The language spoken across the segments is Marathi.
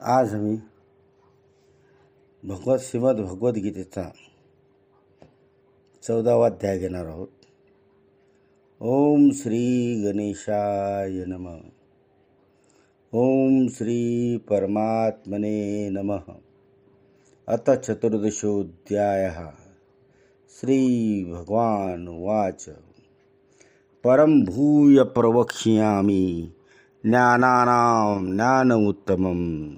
आज आम्ही श्रीमद भगवद्गीतेचा 14वा अध्याय घेणार आहोत. ओम श्री गणेशाय नमः. ओम श्री परमात्मने नमः. अथ चतुर्दशोऽध्यायः. श्री भगवान उवाच. परं भूय प्रवक्ष्यामि ज्ञानानां ज्ञानमुत्तमम्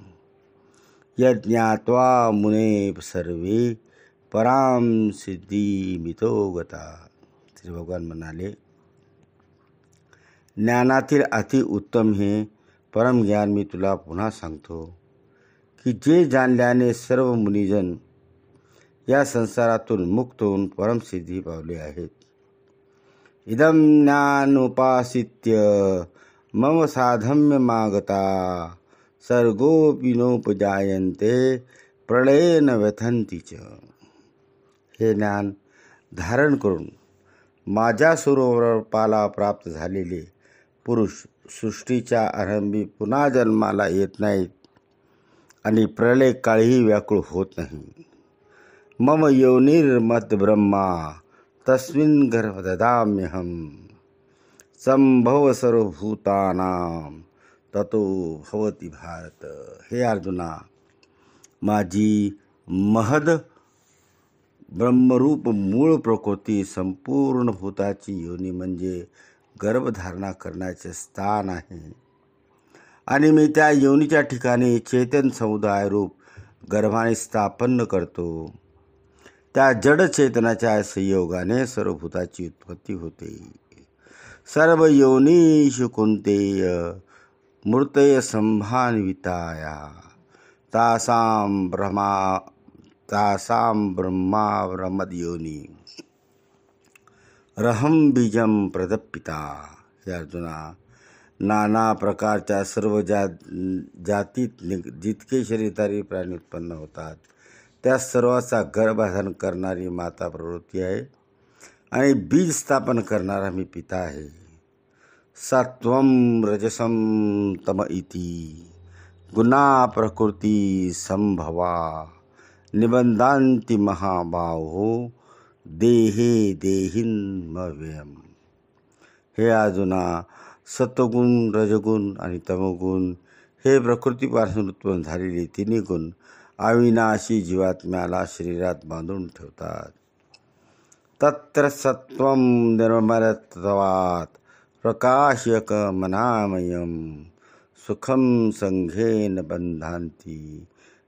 यज्ञात्वा मुने सर्वे पराम सिद्धीमितो गता. श्री भगवान म्हणाले, ज्ञानातील अति उत्तम हे परम ज्ञान मी तुला पुन्हा सांगतो की जे जाणल्याने सर्व मुनिजन या संसारातून मुक्त होऊन परमसिद्धी पावले आहेत. इदं ज्ञानोपासित्य मम साधम्य मागता सर्गोपि नोपजायन्ते प्रलयेन व्यथन्ति च. हे ज्ञान धारण करून माझ्या स्वरूपाला प्राप्त झालेले पुरुष सृष्टीच्या आरंभी पुन्हा जन्माला येत नाहीत आणि प्रलय काळीही व्याकुळ होत नाही. मम योनिर्मत ब्रह्मा तस्मिन् गर्भ ददाम्यहम् संभव सर्वभूतानां ततो भवति भारत. हे अर्जुना, माझी महद ब्रह्मरूप मूळ प्रकृती संपूर्ण भूताची योनी म्हणजे गर्भधारणा करण्याचे स्थान आहे आणि मी त्या योनीच्या ठिकाणी चैतन्य समुदाय रूप गर्भाने स्थापन करतो. त्या जड चेतनाच्या संयोगाने सर्व भूताची उत्पत्ती होते. सर्व योनीषु कुंतेय मूर्तय संभान्विताया तासां ब्रह्मा ब्रह्मद्योनी रहम बीजम प्रदपिता. हे अर्जुना, नाना प्रकारच्या सर्व जातीत जितके शरीरधारी प्राणी उत्पन्न होतात त्या सर्वाचा गर्भधारण करणारी माता प्रवृत्ती आहे आणि बीज स्थापन करणारा मी पिता आहे. सत्वं रजसं तम इति गुणा प्रकृती संभवा निबंधांति महाबाहो देहे देहिन्मव्ययम्. हे अर्जुना, सत्वगुण, रजगुण आणि तमोगुण हे प्रकृतीपासून उत्पन्न झालेले तिन्ही गुण अविनाशी जीवात्म्याला शरीरात बांधून ठेवतात. तत्र सत्वं निर्मलत्वात् प्रकाशकमनामयं सुखं संघेन बंधांती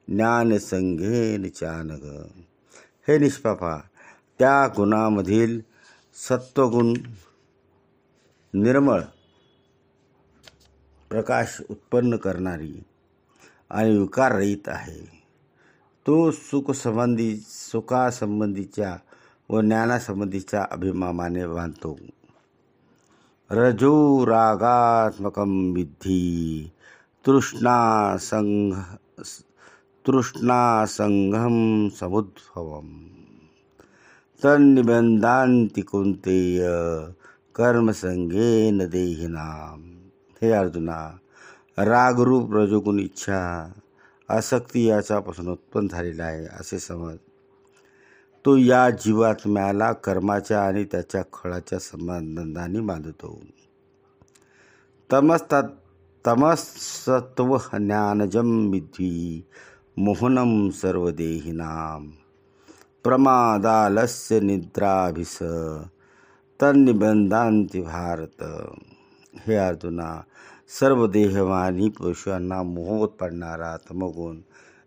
ज्ञानसंघेन चानग. हे निष्पापा, त्या गुणामधील सत्वगुण निर्मळ प्रकाश उत्पन्न करणारी आणि विकाररहित आहे. तो सुखासंबंधीच्या व ज्ञानासंबंधीच्या अभिमानाने बांधतो. रजो रागात्मकं विद्धि तृष्णासंघं समुद्भवम् तन्निबंधान्ति कुन्तेय कर्मसंगेन देहिनाम. हे अर्जुना, रागरूप रजोगुण इच्छा आसक्ती याच्यापासून उत्पन्न झालेला आहे असे समज. तो या जीवात्म्याला कर्माच्या आणि त्याच्या फळाच्या संबंधाने बांधतो. तमसत्व ज्ञानजं विद्धि मोहनं सर्वदेहिनां प्रमादालस्य निद्राभिस तन्निबंधांति भारत. हे अर्जुना, सर्व देहवानी पुरुषांना मोहात पडणारा तमोगुण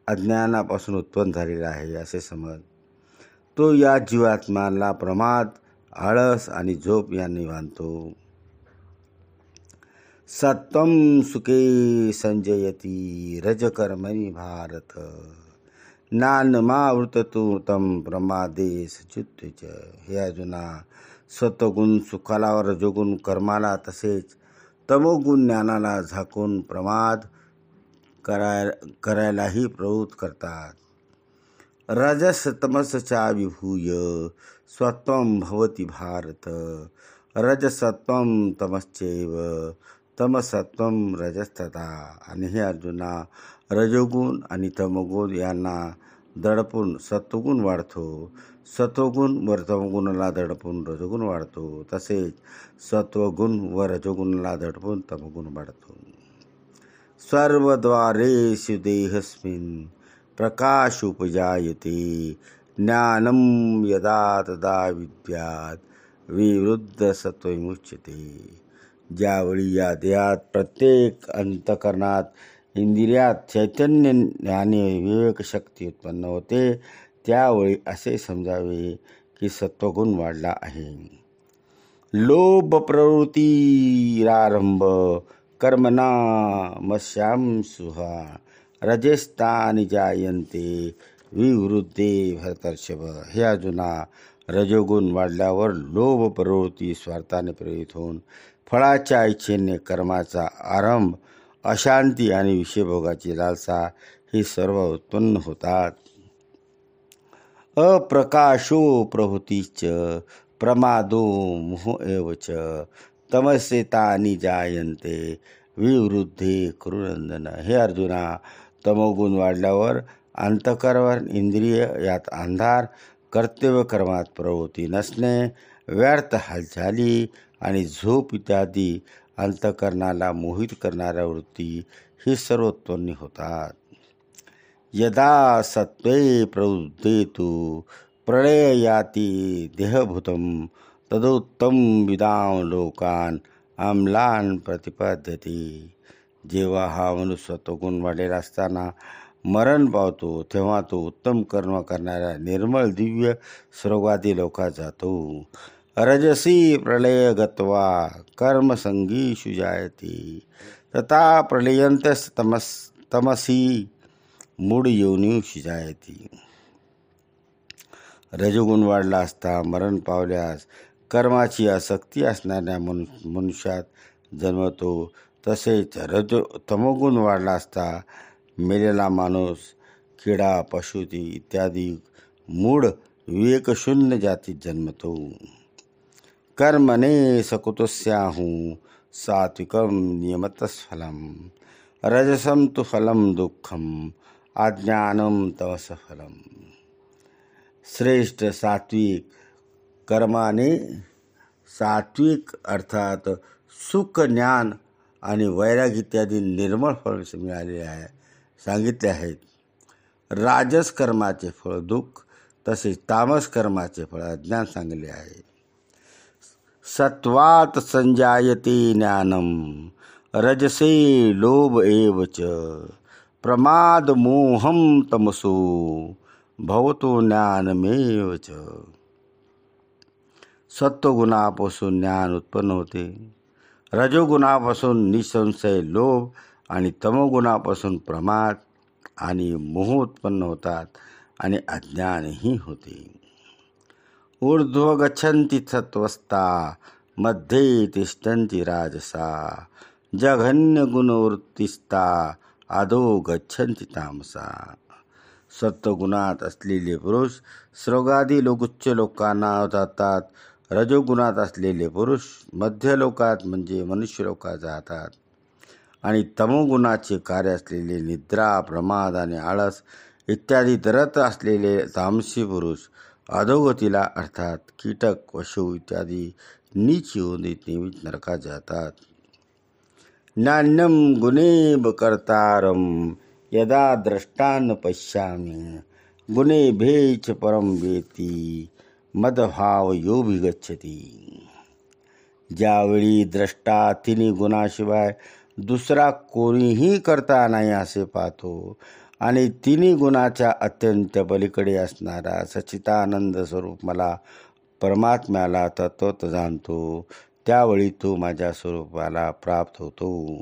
अज्ञानापासून उत्पन्न झालेला आहे असे समज. तो या जीवात्म्याला प्रमाद, आळस आणि झोप यांनी बांधतो. सत्वं सुखे संजयती रजकर्मणि भारत ज्ञानमावृततु तं प्रमादे सच्युत च. हे अर्जुना, सत्वगुण सुखाला, रजोगुण कर्माला तसेच तमोगुण ज्ञानाला झाकून प्रमाद करायलाही प्रवृत्त करतात. रजस तमसचा विभूय सत्वं भवति भारत रजसत्वं तमश्चैव तमसत्वम रजस्तथा. आणि हे अर्जुना, रजोगुण आणि तमोगुण यांना दडपून सत्वगुण वाढतो, सत्वगुण व तमोगुणाला दडपून रजोगुण वाढतो, तसेच सत्वगुण व रजोगुणाला दडपून तमोगुण वाढतो. सर्वद्वारेषु देहस्मिन् प्रकाशोपजायते, ज्ञानं यदा तदा विद्यात् विवृद्ध सत्वमुच्यते. ज्यावेळी या देहात प्रत्येक अंतःकरणात इंद्रियात चैतन्य आणि विवेक शक्ती उत्पन्न होते, त्यावेळी असे समजावे की सत्वगुण वाढला आहे. लोभ प्रवृत्तीरारंभ कर्मणा मस्यांशुहा रजस्तानि जायन्ते विवृद्धे भरतर्षभ. हे अर्जुना, रजोगुण वाढल्यावर लोभ प्रवृत्ती स्वार्थाने प्रेरित होऊन फळाच्या इच्छेने कर्माचा आरंभ, अशांती आणि विषयभोगाची लालसा ही सर्व उत्पन्न होतात. अप्रकाशो प्रभूतीच प्रमादो मोह एव च तमसेतानि जायन्ते विवृद्धे कुरुनंदन. हे अर्जुना, तमोगुण वाढल्यावर अंतःकरण, इंद्रिय यात अंधार, कर्तव्य कर्मात प्रवृत्ती नसणे, व्यर्थ हालचाली आणि झोप इत्यादी अंतःकरणाला मोहित करणाऱ्या वृत्ती ही सर्व उत्पन्न होतात. यदा सत्वे प्रवृद्धेतु प्रलय याति देहभूतं तदोत्तम विदां लोकान आम्लान प्रतिपद्यते. जेव्हा हा मनुष्य सत्वगुण वाढलेला असताना मरण पावतो, तेव्हा तो उत्तम कर्म करणाऱ्या निर्मळ दिव्य स्वर्गादी लोकात जातो. रजसी प्रलय गत्वा कर्मसंगीषु जायते तथा प्रलयंतस तमसी मूढ योनिषु जायते. रजोगुण वाढला असता मरण पावल्यास कर्माची आसक्ती असणाऱ्या मनुष्यात जन्मतो. तसेच तमोगुण वाढला असता मेलेला माणूस, किडा, पशुती इत्यादी मूढ विवेकशून्य जातीत जन्मतो. कर्मणे सकुतस्याहूं सात्विकं नियमतस्फलं रजसं तु फलं दुःखम अज्ञानं तमस फलम. श्रेष्ठ सात्विक कर्माने सात्विक अर्थात सुख, ज्ञान आणि वैराग्य इत्यादी निर्मळ फळ मिळाले आहे सांगितले आहेत. राजस कर्माचे फळ दुःख, तसेच तामस कर्माचे फळ अज्ञान सांगितले आहे. सत्वात संजायते ज्ञानम रजसे लोभ एव च प्रमाद मोहम तमसो भवतो ज्ञानमेव च. सत्वगुणापासून ज्ञान उत्पन्न होते, रजोगुणापासून निसंशय लोभ आणि तमोगुणापासून प्रमाद आणि मोह उत्पन्न होतात आणि अज्ञानही होते. ऊर्ध्व गच्छन्ति सत्वस्ता मध्ये तिष्ठन्ति राजसा जघन्य गुणवृत्तिस्ता अधो गच्छन्ति तामसा. सत्वगुणात असलेले पुरुष स्वर्गादी उच्च लोकांना जातात. रजोगुणात असलेले पुरुष मध्य लोकात म्हणजे मनुष्य लोकात जातात. आणि तमोगुणाचे कार्य असलेले निद्रा, प्रमाद आणि आळस इत्यादी दरत असलेले तामसी पुरुष अधोगतीला अर्थात कीटक, पशु इत्यादी नीच योनीत निमित्त नरकात जातात. नान्यम गुणे कर्तारम यदा द्रष्टान पश्यामि गुणेभ्येच परम वेती मदभाव योभिगच्छति. ज्यावेळी द्रष्टा तिन्ही गुणाशिवाय दुसरा कोणीही करता नाही असे पाहतो आणि तिन्ही गुणाच्या अत्यंत पलीकडे असणारा सच्चिदानंद स्वरूप मला परमात्म्याला तत्वत जाणतो, त्यावेळी तो माझ्या स्वरूपाला प्राप्त होतो.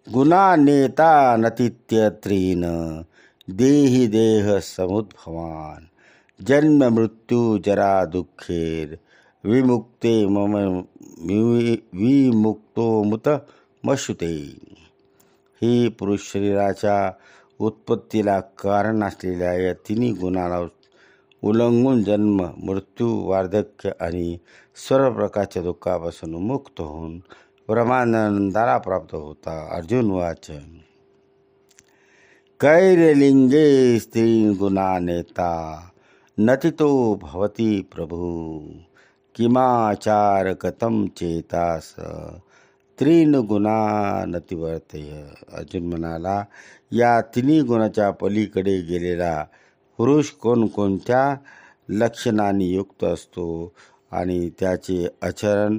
गुणा नेता नतित्यत्रीन देहि देह समुद्भवान जन्म मृत्यू जरा दुःखेर विमुक्ते मम विमुक्तो मुत मशुते. ही पुरुष शरीराच्या उत्पत्तीला कारण असलेल्या या तिन्ही गुणाला उल्लंघून जन्म, मृत्यू, वार्धक्य आणि सर्व प्रकारच्या दुःखापासून मुक्त होऊन ब्रह्मानंदाला प्राप्त होता. अर्जुन वाच कैर्लिंगे स्त्रीन् गुणा नेता नतितो भवति प्रभु किमाचार कथम चेतास त्रीन गुणा नतिवर्तय. अर्जुन म्हणाला, या तिन्ही गुणाच्या पलीकडे गेलेला पुरुष कोणकोणत्या लक्षणांनी युक्त असतो आणि त्याचे आचरण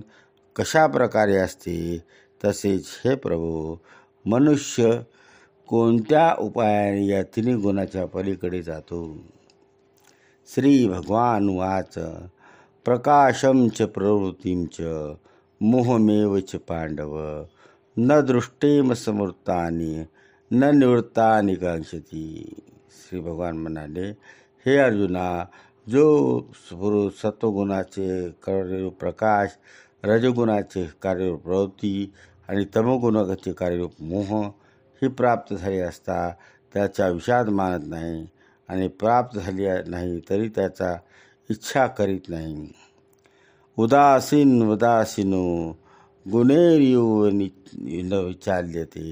कशा प्रकारे असते, तसेच हे प्रभू मनुष्य कोणत्या उपायाने या तिन्ही गुणाच्या पलीकडे जातो. श्री भगवान वाच प्रकाशम च प्रवृत्तीं च मोहमेव च पांडव न दृष्टेम समृत्तानि न निवृत्तानि कांक्षती. श्री भगवान म्हणाले, हे अर्जुना, जो सत्वगुणाचे कार्यरूप प्रकाश, रजगुणाचे कार्यरूप प्रवृत्ती आणि तमोगुणाचे कार्यरूप मोह ही प्राप्त झाली असता त्याचा विषाद मानत नाही आणि प्राप्त झाली नाही तरी त्याचा इच्छा करीत नाही. उदासीनो गुणैर्यो न विचाल्यते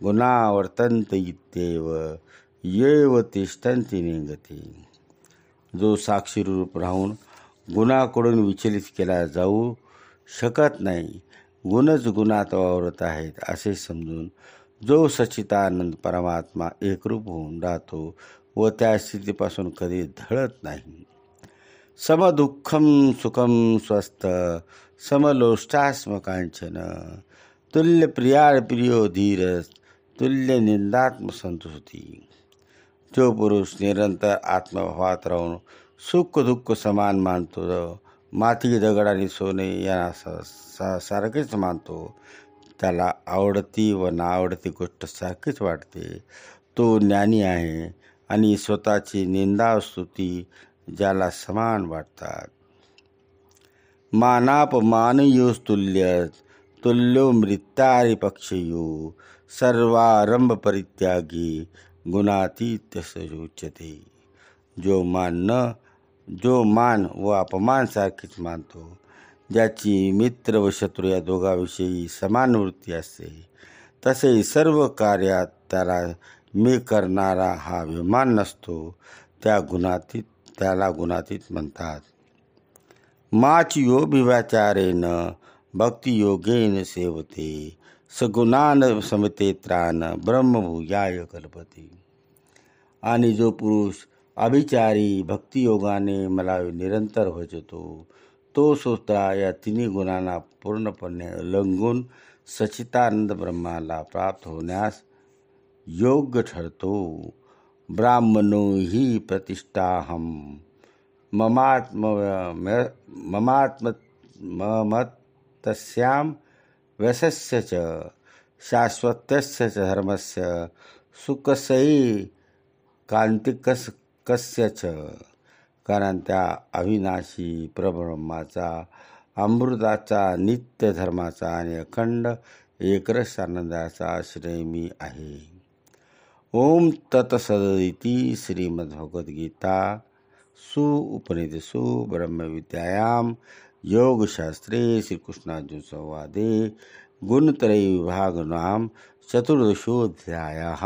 गुणा वर्तन्त इत्येव येव तिष्ठन्ति नेंगते. जो साक्षीरूप राहून गुणाकडून विचलित केला जाऊ शकत नाही, गुणच गुणात वावरत आहेत असे समजून जो सच्चिदानंद परमात्मा एकरूप होऊन राहतो व त्या स्थितीपासून कधी ढळत नाही. समदुःखम सुखम स्वस्थ समलोष्टास्मकांचन तुल्य प्रियो धीर तुल्य निंदात्म संतुष्टी. जो पुरुष निरंतर आत्मभावात राहून सुख दुःख समान मानतो, माती दगड आणि सोने यांना सारखेच मानतो, त्याला आवडती व नावडती गोष्ट सारखीच वाटते, तो ज्ञानी आहे आणि स्वतःची निंदा स्तुती ज्याला समान वाटतात. मानापमानयोस्तुल्य तुल्यो मृत्यारि पक्षयो सर्वारंभ परित्यागी गुणातीत उच्यते. जो मान व अपमान सारखीच मानतो, ज्याची मित्र व शत्रू या दोघांविषयी समान वृत्ती असते, तसे सर्व कार्यात त्याला मी करणारा हा अभिमान नसतो, त्याला गुणातीत म्हणतात. माचयोभिवाचारेण भक्तियोगेन सेवते सगुणान समतेत्रान ब्रह्मभूयाय कल्पते. आणि जो पुरुष अभिचारी भक्तियोगाने मला निरंतर भजतो, तो सुद्धा या तिन्ही गुणांना पूर्णपणे उल्लंघून सच्चिदानंद ब्रह्माला प्राप्त होण्यास योग्य ठरतो. ब्राह्मणो हि प्रतिष्ठाहम ममात्मतस्यां व्यसस्य च शाश्वतस्य च धर्मस्य सुखसई कांतिकस्य च. कारण त्या अविनाशी परब्रह्माचा, अमृताचा, नित्य धर्माचा आणि अखंड एकरस आनंदाचा आश्रय मी आहे. ओम तत्सदिति श्रीमद्भगवद्गीता उपनिषत्सु ब्रह्मविद्यायां योगशास्त्रे श्रीकृष्णार्जुन संवादे गुणत्रय विभागनां चतुर्दशोऽध्यायः.